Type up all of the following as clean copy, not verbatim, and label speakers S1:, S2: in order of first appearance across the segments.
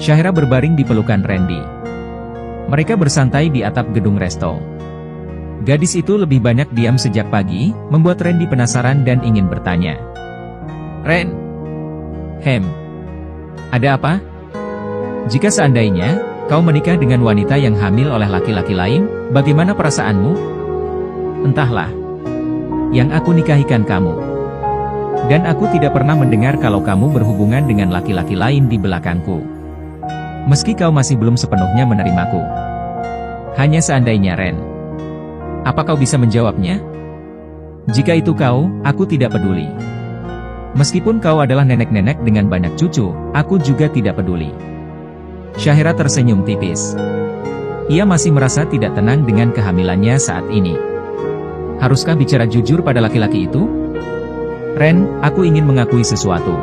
S1: Syahira berbaring di pelukan Randy. Mereka bersantai di atap gedung resto. Gadis itu lebih banyak diam sejak pagi, membuat Randy penasaran dan ingin bertanya. "Ren? Ada apa? Jika seandainya kau menikah dengan wanita yang hamil oleh laki-laki lain, bagaimana perasaanmu?" "Entahlah. Yang aku nikahikan kamu. Dan aku tidak pernah mendengar kalau kamu berhubungan dengan laki-laki lain di belakangku. Meski kau masih belum sepenuhnya menerimaku. Hanya seandainya, Ren. Apa kau bisa menjawabnya? Jika itu kau, aku tidak peduli. Meskipun kau adalah nenek-nenek dengan banyak cucu, aku juga tidak peduli." Syahira tersenyum tipis. Ia masih merasa tidak tenang dengan kehamilannya saat ini. Haruskah bicara jujur pada laki-laki itu? "Ren, aku ingin mengakui sesuatu.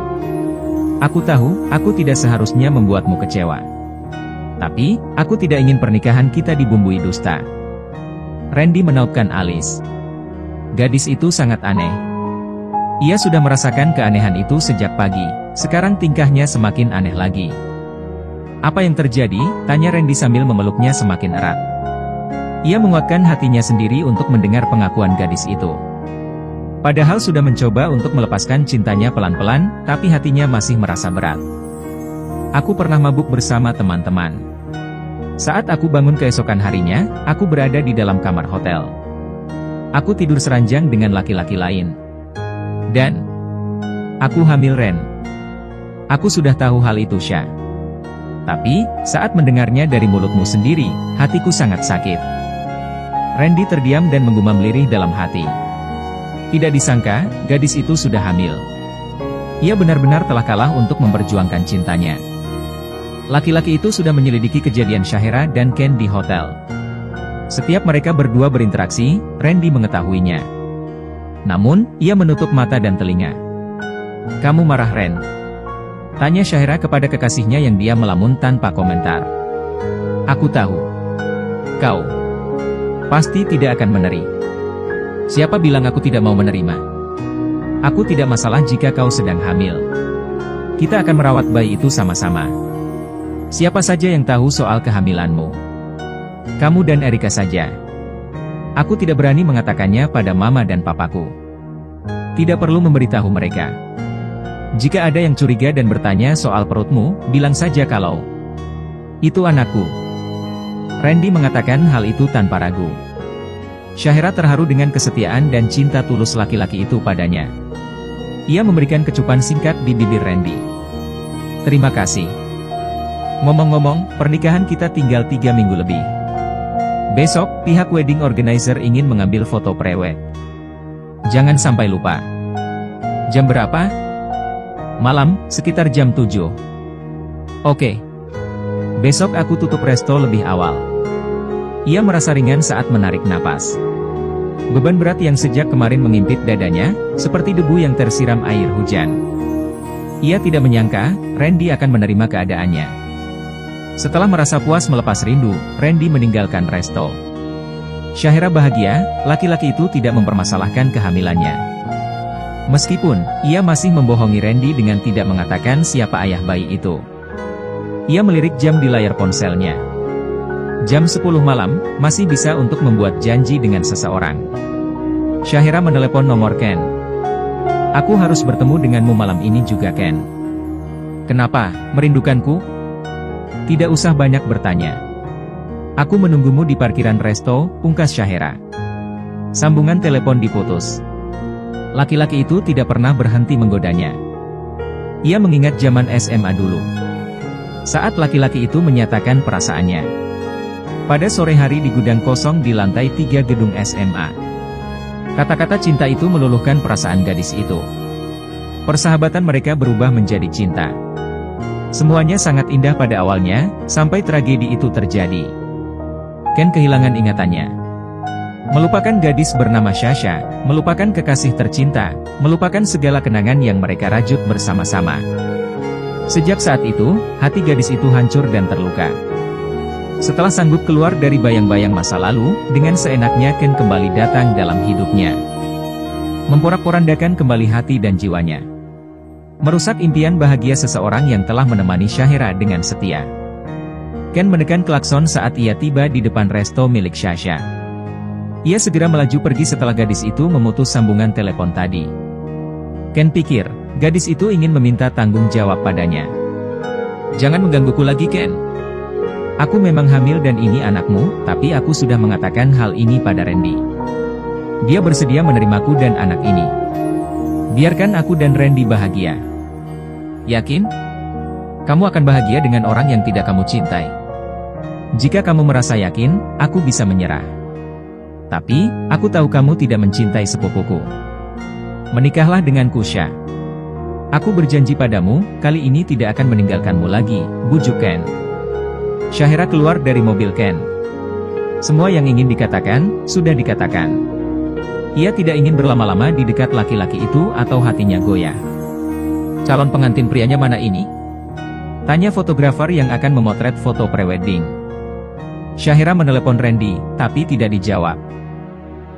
S1: Aku tahu, aku tidak seharusnya membuatmu kecewa. Tapi, aku tidak ingin pernikahan kita dibumbui dusta." Randy menaupkan alis. Gadis itu sangat aneh. Ia sudah merasakan keanehan itu sejak pagi, sekarang tingkahnya semakin aneh lagi. "Apa yang terjadi?" tanya Randy sambil memeluknya semakin erat. Ia menguatkan hatinya sendiri untuk mendengar pengakuan gadis itu. Padahal sudah mencoba untuk melepaskan cintanya pelan-pelan, tapi hatinya masih merasa berat. "Aku pernah mabuk bersama teman-teman. Saat aku bangun keesokan harinya, aku berada di dalam kamar hotel. Aku tidur seranjang dengan laki-laki lain. Dan aku hamil, Ren. Aku sudah tahu hal itu, Syah. Tapi, saat mendengarnya dari mulutmu sendiri, hatiku sangat sakit." Randy terdiam dan menggumam lirih dalam hati. Tidak disangka, gadis itu sudah hamil. Ia benar-benar telah kalah untuk memperjuangkan cintanya. Laki-laki itu sudah menyelidiki kejadian Syahira dan Ken di hotel. Setiap mereka berdua berinteraksi, Randy mengetahuinya. Namun, ia menutup mata dan telinga. "Kamu marah, Ren?" tanya Syahira kepada kekasihnya yang diam melamun tanpa komentar. "Aku tahu. Kau pasti tidak akan meneri." "Siapa bilang aku tidak mau menerima? Aku tidak masalah jika kau sedang hamil. Kita akan merawat bayi itu sama-sama. Siapa saja yang tahu soal kehamilanmu? Kamu dan Erika saja. Aku tidak berani mengatakannya pada mama dan papaku. Tidak perlu memberitahu mereka. Jika ada yang curiga dan bertanya soal perutmu, bilang saja kalau itu anakku." Randy mengatakan hal itu tanpa ragu. Syahira terharu dengan kesetiaan dan cinta tulus laki-laki itu padanya. Ia memberikan kecupan singkat di bibir Randy. "Terima kasih. Ngomong-ngomong, pernikahan kita tinggal 3 minggu lebih. Besok, pihak wedding organizer ingin mengambil foto prewed. Jangan sampai lupa." "Jam berapa?" "Malam, sekitar jam 7. "Oke. Besok aku tutup resto lebih awal." Ia merasa ringan saat menarik napas. Beban berat yang sejak kemarin mengimpit dadanya, seperti debu yang tersiram air hujan. Ia tidak menyangka, Randy akan menerima keadaannya. Setelah merasa puas melepas rindu, Randy meninggalkan resto. Syahira bahagia, laki-laki itu tidak mempermasalahkan kehamilannya. Meskipun, ia masih membohongi Randy dengan tidak mengatakan siapa ayah bayi itu. Ia melirik jam di layar ponselnya. Jam 10 malam, masih bisa untuk membuat janji dengan seseorang. Syahira menelepon nomor Ken. "Aku harus bertemu denganmu malam ini juga, Ken." "Kenapa, merindukanku?" "Tidak usah banyak bertanya. Aku menunggumu di parkiran resto," pungkas Syahira. Sambungan telepon diputus. Laki-laki itu tidak pernah berhenti menggodanya. Ia mengingat zaman SMA dulu. Saat laki-laki itu menyatakan perasaannya. Pada sore hari di gudang kosong di lantai 3 gedung SMA. Kata-kata cinta itu meluluhkan perasaan gadis itu. Persahabatan mereka berubah menjadi cinta. Semuanya sangat indah pada awalnya, sampai tragedi itu terjadi. Ken kehilangan ingatannya. Melupakan gadis bernama Sasha, melupakan kekasih tercinta, melupakan segala kenangan yang mereka rajut bersama-sama. Sejak saat itu, hati gadis itu hancur dan terluka. Setelah sanggup keluar dari bayang-bayang masa lalu, dengan seenaknya Ken kembali datang dalam hidupnya. Memporak-porandakan kembali hati dan jiwanya. Merusak impian bahagia seseorang yang telah menemani Syahira dengan setia. Ken menekan klakson saat ia tiba di depan resto milik Sasha. Ia segera melaju pergi setelah gadis itu memutus sambungan telepon tadi. Ken pikir, gadis itu ingin meminta tanggung jawab padanya. "Jangan menggangguku lagi, Ken. Aku memang hamil dan ini anakmu, tapi aku sudah mengatakan hal ini pada Randy. Dia bersedia menerimaku dan anak ini. Biarkan aku dan Randy bahagia." "Yakin? Kamu akan bahagia dengan orang yang tidak kamu cintai. Jika kamu merasa yakin, aku bisa menyerah. Tapi, aku tahu kamu tidak mencintai sepupuku. Menikahlah denganku, Syah. Aku berjanji padamu, kali ini tidak akan meninggalkanmu lagi," bujuk Ken. Syahira keluar dari mobil Ken. Semua yang ingin dikatakan, sudah dikatakan. Ia tidak ingin berlama-lama di dekat laki-laki itu atau hatinya goyah. "Calon pengantin prianya mana ini?" tanya fotografer yang akan memotret foto prewedding. Syahira menelepon Randy, tapi tidak dijawab.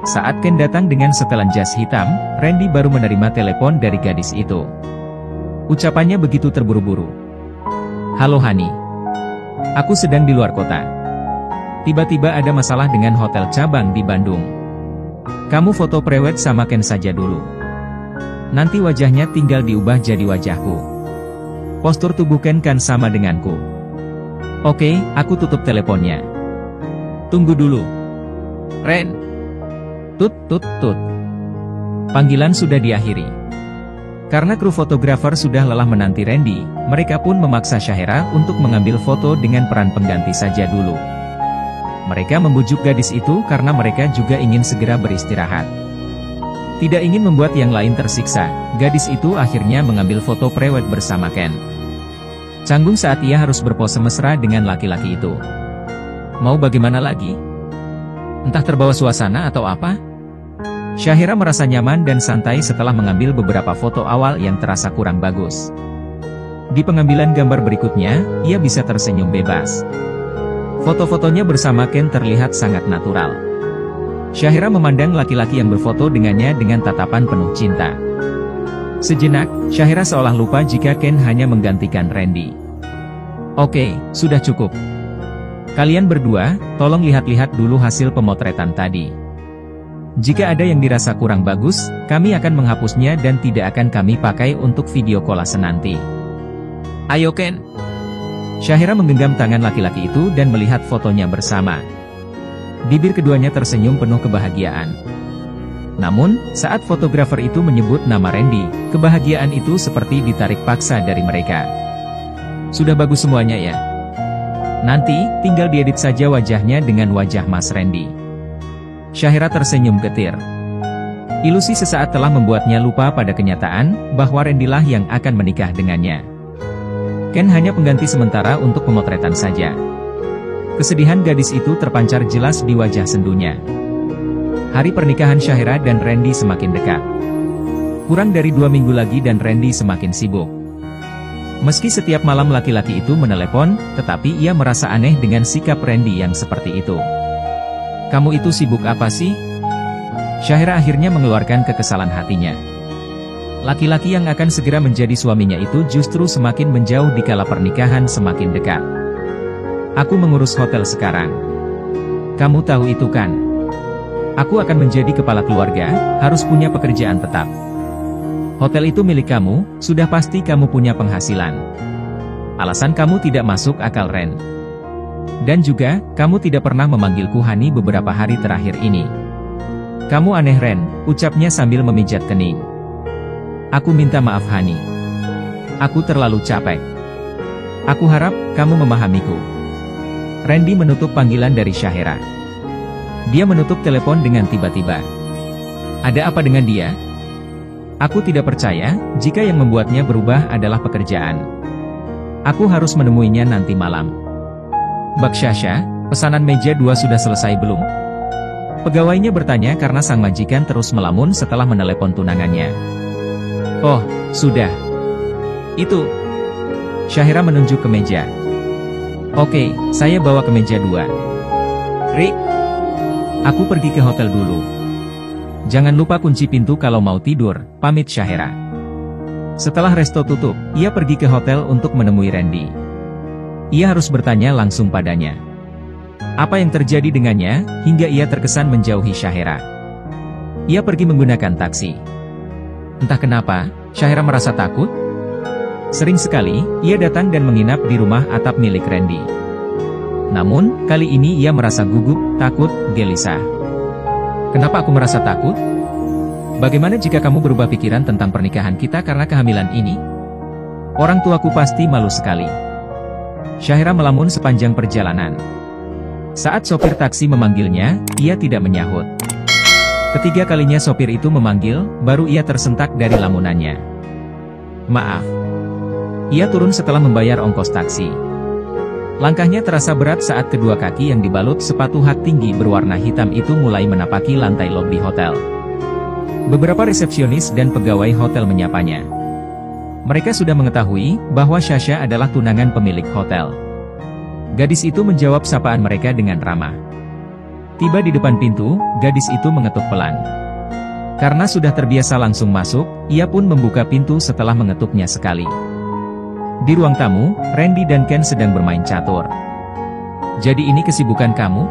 S1: Saat Ken datang dengan setelan jas hitam, Randy baru menerima telepon dari gadis itu. Ucapannya begitu terburu-buru. "Halo Hani. Aku sedang di luar kota. Tiba-tiba ada masalah dengan hotel cabang di Bandung. Kamu foto prewed sama Ken saja dulu. Nanti wajahnya tinggal diubah jadi wajahku. Postur tubuh Ken kan sama denganku." "Oke, aku tutup teleponnya. Tunggu dulu. Ren." Tut tut tut. Panggilan sudah diakhiri. Karena kru fotografer sudah lelah menanti Randy, mereka pun memaksa Syahira untuk mengambil foto dengan peran pengganti saja dulu. Mereka membujuk gadis itu karena mereka juga ingin segera beristirahat. Tidak ingin membuat yang lain tersiksa, gadis itu akhirnya mengambil foto prewed bersama Ken. Canggung saat ia harus berpose mesra dengan laki-laki itu. Mau bagaimana lagi? Entah terbawa suasana atau apa? Syahira merasa nyaman dan santai setelah mengambil beberapa foto awal yang terasa kurang bagus. Di pengambilan gambar berikutnya, ia bisa tersenyum bebas. Foto-fotonya bersama Ken terlihat sangat natural. Syahira memandang laki-laki yang berfoto dengannya dengan tatapan penuh cinta. Sejenak, Syahira seolah lupa jika Ken hanya menggantikan Randy. "Oke, sudah cukup. Kalian berdua, tolong lihat-lihat dulu hasil pemotretan tadi. Jika ada yang dirasa kurang bagus, kami akan menghapusnya dan tidak akan kami pakai untuk video kolase nanti. Ayo Ken." Syahira menggenggam tangan laki-laki itu dan melihat fotonya bersama. Bibir keduanya tersenyum penuh kebahagiaan. Namun, saat fotografer itu menyebut nama Randy, kebahagiaan itu seperti ditarik paksa dari mereka. "Sudah bagus semuanya ya? Nanti, tinggal diedit saja wajahnya dengan wajah Mas Randy." Syahira tersenyum getir. Ilusi sesaat telah membuatnya lupa pada kenyataan, bahwa Randy lah yang akan menikah dengannya. Ken hanya pengganti sementara untuk pemotretan saja. Kesedihan gadis itu terpancar jelas di wajah sendunya. Hari pernikahan Syahira dan Randy semakin dekat. Kurang dari 2 minggu lagi dan Randy semakin sibuk. Meski setiap malam laki-laki itu menelepon, tetapi ia merasa aneh dengan sikap Randy yang seperti itu. "Kamu itu sibuk apa sih?" Syahira akhirnya mengeluarkan kekesalan hatinya. Laki-laki yang akan segera menjadi suaminya itu justru semakin menjauh dikala pernikahan semakin dekat. "Aku mengurus hotel sekarang. Kamu tahu itu kan? Aku akan menjadi kepala keluarga, harus punya pekerjaan tetap. Hotel itu milik kamu, sudah pasti kamu punya penghasilan. Alasan kamu tidak masuk akal Ren. Dan juga, kamu tidak pernah memanggilku Hani beberapa hari terakhir ini. Kamu aneh Ren," ucapnya sambil memijat kening. "Aku minta maaf Hani. Aku terlalu capek. Aku harap, kamu memahamiku." Randy menutup panggilan dari Syahira. Dia menutup telepon dengan tiba-tiba. "Ada apa dengan dia? Aku tidak percaya, jika yang membuatnya berubah adalah pekerjaan. Aku harus menemuinya nanti malam." "Bak Sasha, pesanan meja 2 sudah selesai belum?" Pegawainya bertanya karena sang majikan terus melamun setelah menelepon tunangannya. "Oh, sudah. Itu." Syahira menunjuk ke meja. "Oke, saya bawa ke meja 2. Rick, aku pergi ke hotel dulu. Jangan lupa kunci pintu kalau mau tidur," pamit Syahira. Setelah resto tutup, ia pergi ke hotel untuk menemui Randy. Ia harus bertanya langsung padanya. Apa yang terjadi dengannya, hingga ia terkesan menjauhi Syahira. Ia pergi menggunakan taksi. Entah kenapa, Syahira merasa takut. Sering sekali, ia datang dan menginap di rumah atap milik Randy. Namun, kali ini ia merasa gugup, takut, gelisah. Kenapa aku merasa takut? Bagaimana jika kamu berubah pikiran tentang pernikahan kita karena kehamilan ini? Orang tuaku pasti malu sekali. Syahira melamun sepanjang perjalanan. Saat sopir taksi memanggilnya, ia tidak menyahut. Ketiga kalinya sopir itu memanggil, baru ia tersentak dari lamunannya. Maaf. Ia turun setelah membayar ongkos taksi. Langkahnya terasa berat saat kedua kaki yang dibalut sepatu hat tinggi berwarna hitam itu mulai menapaki lantai lobi hotel. Beberapa resepsionis dan pegawai hotel menyapanya. Mereka sudah mengetahui bahwa Sasha adalah tunangan pemilik hotel. Gadis itu menjawab sapaan mereka dengan ramah. Tiba di depan pintu, gadis itu mengetuk pelan. Karena sudah terbiasa langsung masuk, ia pun membuka pintu setelah mengetuknya sekali. Di ruang tamu, Randy dan Ken sedang bermain catur. Jadi ini kesibukan kamu?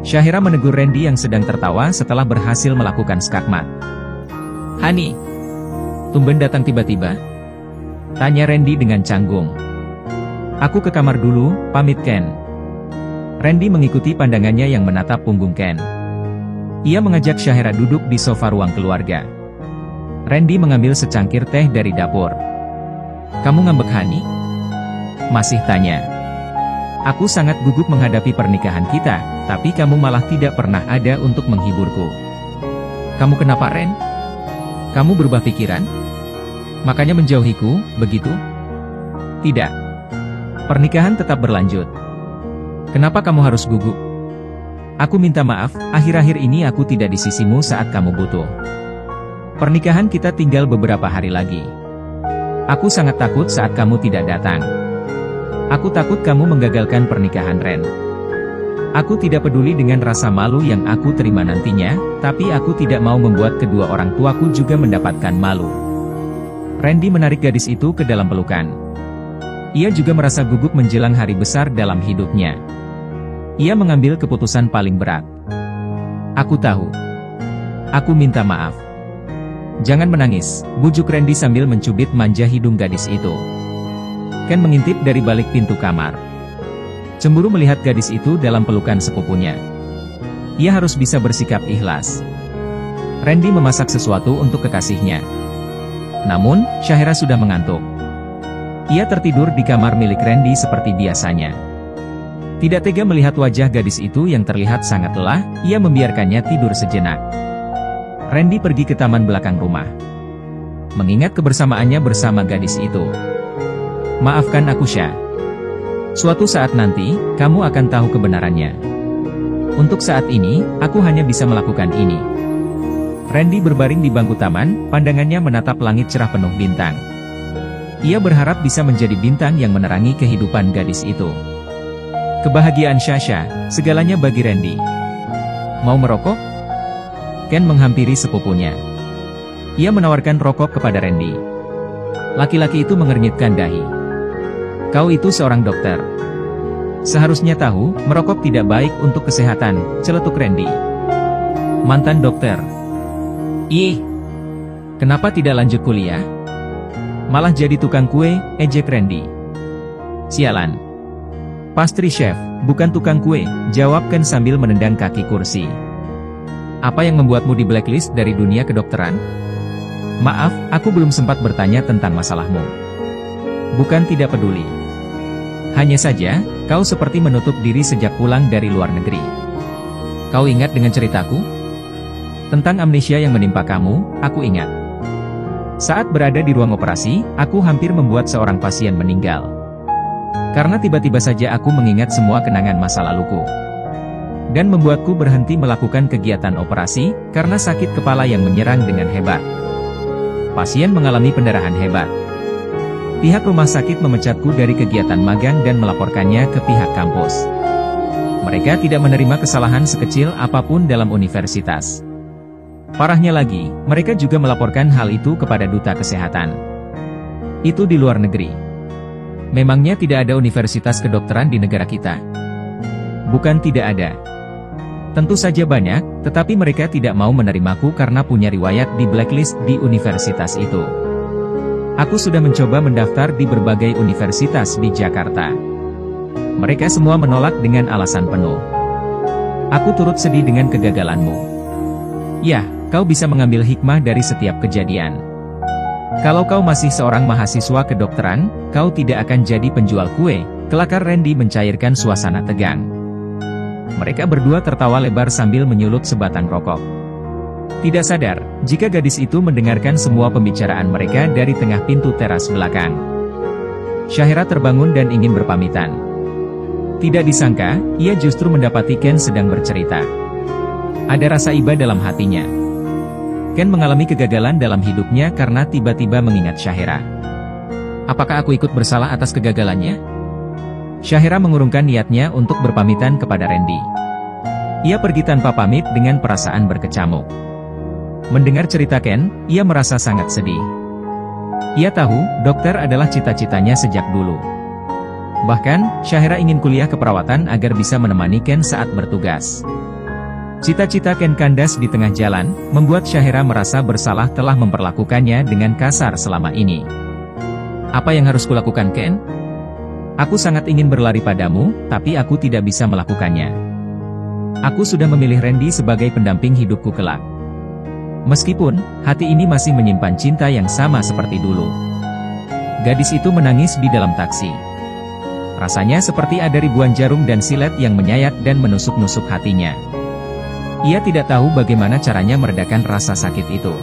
S1: Syahira menegur Randy yang sedang tertawa setelah berhasil melakukan skakmat. Hani, tumben datang tiba-tiba? Tanya Randy dengan canggung. Aku ke kamar dulu, pamit Ken. Randy mengikuti pandangannya yang menatap punggung Ken. Ia mengajak Syahira duduk di sofa ruang keluarga. Randy mengambil secangkir teh dari dapur. Kamu ngambek Hani? Masih tanya. Aku sangat gugup menghadapi pernikahan kita, tapi kamu malah tidak pernah ada untuk menghiburku. Kamu kenapa Ren? Kamu berubah pikiran? Makanya menjauhiku, begitu? Tidak. Pernikahan tetap berlanjut. Kenapa kamu harus gugup? Aku minta maaf, akhir-akhir ini aku tidak di sisimu saat kamu butuh. Pernikahan kita tinggal beberapa hari lagi. Aku sangat takut saat kamu tidak datang. Aku takut kamu menggagalkan pernikahan Ren. Aku tidak peduli dengan rasa malu yang aku terima nantinya, tapi aku tidak mau membuat kedua orang tuaku juga mendapatkan malu. Randy menarik gadis itu ke dalam pelukan. Ia juga merasa gugup menjelang hari besar dalam hidupnya. Ia mengambil keputusan paling berat. Aku tahu. Aku minta maaf. Jangan menangis, bujuk Randy sambil mencubit manja hidung gadis itu. Ken mengintip dari balik pintu kamar. Cemburu melihat gadis itu dalam pelukan sepupunya. Ia harus bisa bersikap ikhlas. Randy memasak sesuatu untuk kekasihnya. Namun, Syahira sudah mengantuk. Ia tertidur di kamar milik Randy seperti biasanya. Tidak tega melihat wajah gadis itu yang terlihat sangat lelah, ia membiarkannya tidur sejenak. Randy pergi ke taman belakang rumah. Mengingat kebersamaannya bersama gadis itu. Maafkan aku Syah. Suatu saat nanti, kamu akan tahu kebenarannya. Untuk saat ini, aku hanya bisa melakukan ini. Randy berbaring di bangku taman, pandangannya menatap langit cerah penuh bintang. Ia berharap bisa menjadi bintang yang menerangi kehidupan gadis itu. Kebahagiaan Sasha, segalanya bagi Randy. Mau merokok? Ken menghampiri sepupunya. Ia menawarkan rokok kepada Randy. Laki-laki itu mengernyitkan dahi. Kau itu seorang dokter. Seharusnya tahu, merokok tidak baik untuk kesehatan, celetuk Randy. Mantan dokter. Ih, kenapa tidak lanjut kuliah? Malah jadi tukang kue, ejek Randy. Sialan. Pastry chef, bukan tukang kue, jawab Ken sambil menendang kaki kursi. Apa yang membuatmu di blacklist dari dunia kedokteran? Maaf, aku belum sempat bertanya tentang masalahmu. Bukan tidak peduli. Hanya saja, kau seperti menutup diri sejak pulang dari luar negeri. Kau ingat dengan ceritaku? Tentang amnesia yang menimpa kamu, aku ingat. Saat berada di ruang operasi, aku hampir membuat seorang pasien meninggal. Karena tiba-tiba saja aku mengingat semua kenangan masa laluku. Dan membuatku berhenti melakukan kegiatan operasi, karena sakit kepala yang menyerang dengan hebat. Pasien mengalami pendarahan hebat. Pihak rumah sakit memecatku dari kegiatan magang dan melaporkannya ke pihak kampus. Mereka tidak menerima kesalahan sekecil apapun dalam universitas. Parahnya lagi, mereka juga melaporkan hal itu kepada duta kesehatan. Itu di luar negeri. Memangnya tidak ada universitas kedokteran di negara kita? Bukan tidak ada. Tentu saja banyak, tetapi mereka tidak mau menerimaku karena punya riwayat di blacklist di universitas itu. Aku sudah mencoba mendaftar di berbagai universitas di Jakarta. Mereka semua menolak dengan alasan penuh. Aku turut sedih dengan kegagalanmu. Ya, kau bisa mengambil hikmah dari setiap kejadian. Kalau kau masih seorang mahasiswa kedokteran, kau tidak akan jadi penjual kue, kelakar Randy mencairkan suasana tegang. Mereka berdua tertawa lebar sambil menyulut sebatang rokok. Tidak sadar, jika gadis itu mendengarkan semua pembicaraan mereka dari tengah pintu teras belakang. Syahira terbangun dan ingin berpamitan. Tidak disangka, ia justru mendapati Ken sedang bercerita. Ada rasa iba dalam hatinya. Ken mengalami kegagalan dalam hidupnya karena tiba-tiba mengingat Syahira. Apakah aku ikut bersalah atas kegagalannya? Syahira mengurungkan niatnya untuk berpamitan kepada Randy. Ia pergi tanpa pamit dengan perasaan berkecamuk. Mendengar cerita Ken, ia merasa sangat sedih. Ia tahu, dokter adalah cita-citanya sejak dulu. Bahkan, Syahira ingin kuliah keperawatan agar bisa menemani Ken saat bertugas. Cita-cita Ken kandas di tengah jalan, membuat Syahira merasa bersalah telah memperlakukannya dengan kasar selama ini. Apa yang harus kulakukan, Ken? Aku sangat ingin berlari padamu, tapi aku tidak bisa melakukannya. Aku sudah memilih Randy sebagai pendamping hidupku kelak. Meskipun, hati ini masih menyimpan cinta yang sama seperti dulu. Gadis itu menangis di dalam taksi. Rasanya seperti ada ribuan jarum dan silet yang menyayat dan menusuk-nusuk hatinya. Ia tidak tahu bagaimana caranya meredakan rasa sakit itu.